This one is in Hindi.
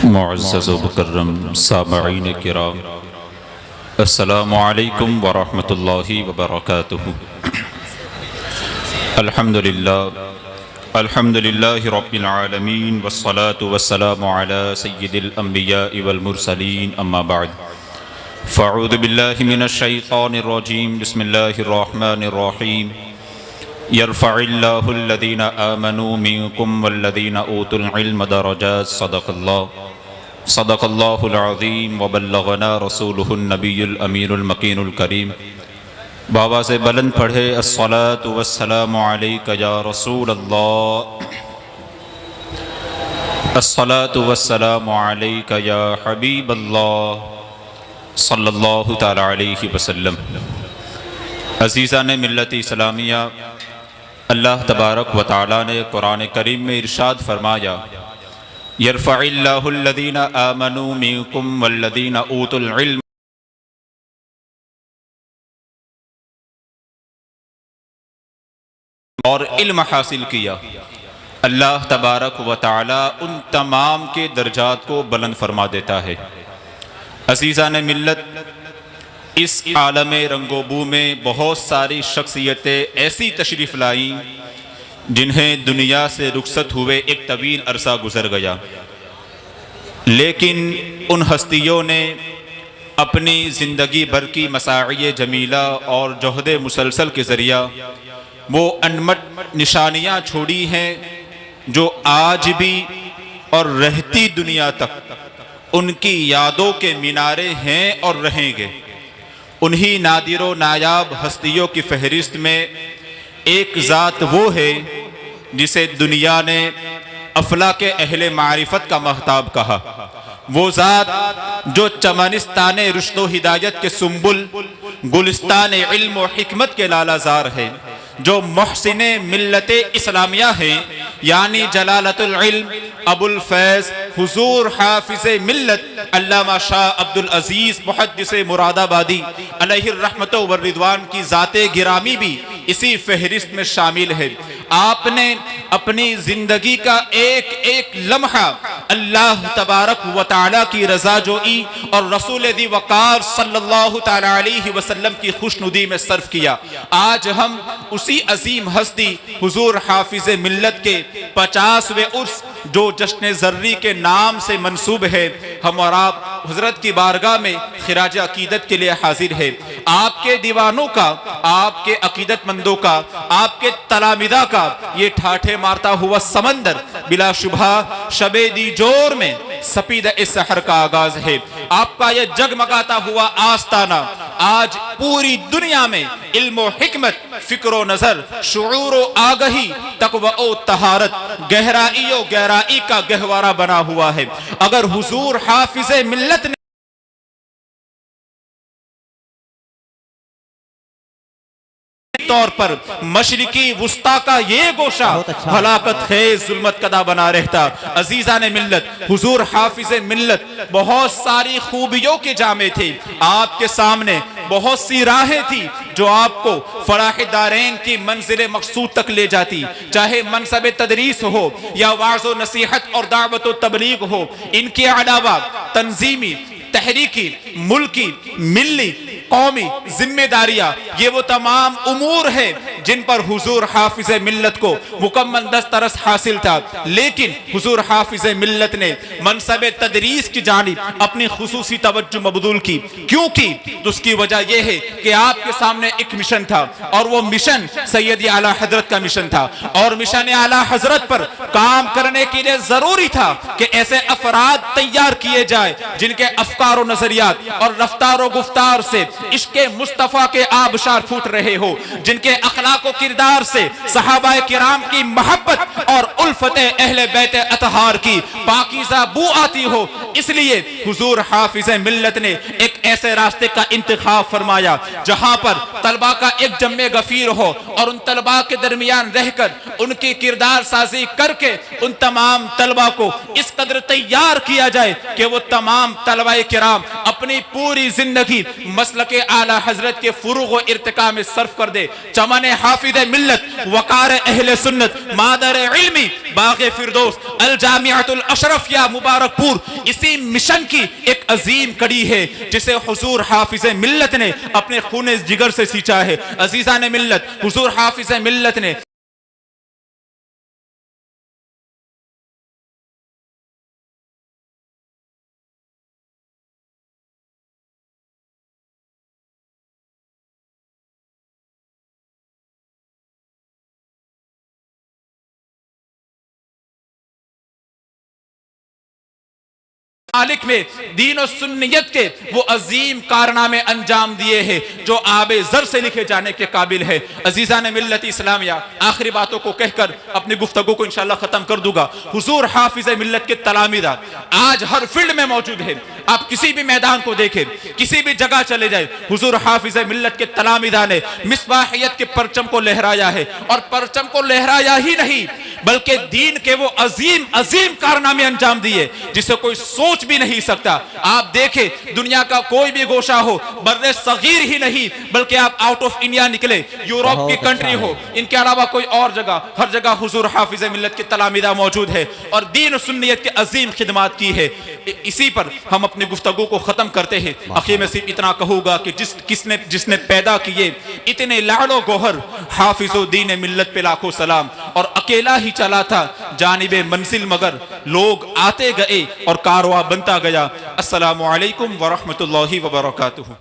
मुअज़्ज़ज़ व मुकर्रम सामईन किराम, अस्सलामु अलैकुम व रहमतुल्लाहि व बरकातुहू। अल्हम्दुलिल्लाहि रब्बिल आलमीन वस्सलातु वस्सलामु अला सय्यिदिल अंबियाइ वल मुरसलीन, अम्मा बअद। फ़अऊज़ु बिल्लाहि मिनश शैतानिर रजीम, बिस्मिल्लाहिर रहमानिर रहीम। यरफ़इल्लाहु अल्लज़ीना आमनू मिनकुम वल्लज़ीना ऊतुल इल्म दरजात, सदक़ल्लाहुल अज़ीम व बल्लगना रसूलुहुन नबियुल अमीनुल मकीनुल करीम। बाबा से बुलंद पढ़े अस्सलातु वस्सलामु अलैका या रसूलल्लाह, अस्सलातु वस्सलामु अलैका या हबीबल्लाह सल्लल्लाहु तआला अलैहि वसल्लम। अज़ीज़ान मिल्लत इस्लामिया, अल्लाह तबारक व तआला ने कुरान करीम में इरशाद फरमाया, यरफ़इल्लाहु अल्लज़ीना आमनू मिनकुम वल्लज़ीना ऊतुल इल्म, और इल्म हासिल किया। अल्लाह तबारक व तआला उन तमाम के दर्जात को बुलंद फरमा देता है। अज़ीज़ान मिल्लत, इस आलम रंगोबू में बहुत सारी शख्सियतें ऐसी तशरीफ़ लाई जिन्हें दुनिया से रुखसत हुए एक तवील अरसा गुजर गया, लेकिन उन हस्तियों ने अपनी ज़िंदगी भर की मसाई जमीला और जोहद मुसलसल के ज़रिया वो अनमट निशानियाँ छोड़ी हैं जो आज भी और रहती दुनिया तक उनकी यादों के मीनारे हैं और रहेंगे। उन्हीं नादिरो नायाब हस्तियों की फहरिस्त में एक ज़ात वो है जिसे दुनिया ने अफला के अहले मारिफत का महताब कहा। वो ज़ात जो चमनिस्तान रुश्द हिदायत के सुम्बुल, गुलिस्तान इल्म व हिकमत के लालाजार है, जो मोहसिन मिल्लत इस्लामिया है, यानी जलालतुल इल्म अबुल फैज़ हुजूर हाफिज़ मिल्लत अल्लामा शाह अब्दुल अजीज़ मुहद्दिस मुरादाबादी अलैहि रहमत व रिदवान की ज़ाते गिरामी भी इसी फहरिस्त में शामिल है। आपने अपनी जिंदगी का एक एक लम्हा अल्लाह तबारक व तआला की रज़ा जोई और रसूल दी वक़ार सल्लल्लाहु तआला अलैहि वसल्लम की खुशनुदी में सर्फ किया। आज हम उसी अजीम हस्ती हुजूर हाफिज़ मिल्लत के 50वें उर्स जो जश्न ज़र्री के नाम से मंसूब है, हम और आप हज़रत की बारगाह में खिराज अकीदत के लिए हाजिर है। आपके दीवानों का, आपके अकीदतमंदों का, आपके तलामिदा का ये ठाठे मारता हुआ समंदर बिलाशुबहा शबे दी जोर में सपीद इस सहर का आगाज है। आपका ये जगमगाता हुआ आस्ताना आज पूरी दुनिया में इल्म हिकमत, फिक्र नजर, शुऊर आगही, तक़वा ओ तहारत, गहराई ओ गहराई का गहवारा बना हुआ है। अगर हुजूर हाफिज़ मिल्लत ने तौर पर मशरिकी वुस्ता का ये गोशा हलाकत खेज जुल्मत कदा बना रहता। अजीज़ान मिल्लत, हुजूर हाफिज़ मिल्लत बहुत सारी खूबियों के जामे थे। आपके सामने बहुत सी राहें थी जो आपको फलाह दारैन की मंजिल मकसूद तक ले जाती, चाहे मनसब तदरीस हो या वाज़ व नसीहत और दावत व तबलीग हो। इनके अलावा तंजीमी, तहरीकी, मुल्की, मिल्ली, कौमी जिम्मेदारियां, ये वो तमाम उमूर है जिन पर हुजूर हाफिज़ मिल्लत को मुकम्मल दस्तरस हासिल था। लेकिन हुजूर हाफिज़ मिल्लत ने मनसब तदरीस की जानिब अपनी खुसूसी तवज्जो मबदूल की। क्यों की? तो उसकी वजह यह है कि आपके सामने एक मिशन था और वो मिशन सैयद आला हजरत का मिशन था। और मिशन आला हजरत पर काम करने के लिए जरूरी था कि ऐसे अफराद तैयार किए जाए जिनके अफकार और नजरियात और रफ्तार और गुफ्तार से इश्क़े मुस्तफ़ा के आबशार फूट रहे हो, जिनके अखलाक व किरदार से सहाबाए किराम की मोहब्बत और उल्फत अहले बैत अतहार की पाकीज़ा बू आती हो। इसलिए हुजूर हाफिज़ मिल्लत ने एक ऐसे रास्ते का इंतखाब फरमाया जहां पर तलबा का एक जम्मे गफीर हो और उन तलबा के दरमियान रहकर उनकी किरदार साजी करके उन तमाम तलबा को इस कदर तैयार किया जाए कि वो तमाम तलबाए किराम अपनी पूरी जिंदगी मसलक आला हजरत के फुरूग व इर्तिका में सर्फ कर दे, चमन हाफिज मिल्लत, वकार अहले सुन्नत, मादर इल्मी, बाग़े फिरदौस, अल जामिअतुल अशरफिया मुबारकपुर, इसी मिशन की एक अजीम कड़ी है जिसे हुजूर हाफिज मिल्लत ने अपने खून जिगर से सींचा है। अजीज़ान मिल्लत, हुजूर हाफिज मिल्लत ने मालिक में दीन और सुन्नियत के वो अजीम कारनामे अंजाम दिए हैं जो आबे जर से लिखे जाने के काबिल है। अजीज़ान मिल्लत इस्लामिया, आखिरी बातों को कहकर अपनी गुफ्तगू को इंशाअल्लाह खत्म कर दूंगा। हुजूर हाफिज मिल्लत के तलामीदा आज हर फील्ड में मौजूद है। आप किसी भी मैदान को देखें, किसी भी जगह चले जाए, हुजूर हाफिज मिल्लत के तलामीदा ने मिसबाहियत के परचम को लहराया है। और परचम को लहराया ही नहीं बल्कि दीन के वो अजीम अजीम कारनामे अंजाम दिए जिसे कोई सोच भी नहीं सकता। आप देखें, दुनिया का कोई भी गोशा हो, बर्रे सगीर ही नहीं बल्कि आप आउट ऑफ इंडिया निकले, यूरोप की कंट्री हो, इनके अलावा कोई और जगह, हर जगह हुजूर हाफिज मिल्लत के तलामीदा मौजूद है और दीन और सुन्नियत के अजीम खिदमात की है। इसी पर हम अपनी गुफ्तगू को खत्म करते हैं। आखिर में सिर्फ इतना कहूंगा कि जिसने पैदा किए इतने लाड़ो गोहर, हाफिजो दीन मिल्लत पे लाखों सलाम। और अकेला ही चला था जानिबे मंजिल मगर लोग आते गए और कारवां बनता गया। अस्सलामु अलैकुम व रहमतुल्लाहि व बरकातुहू।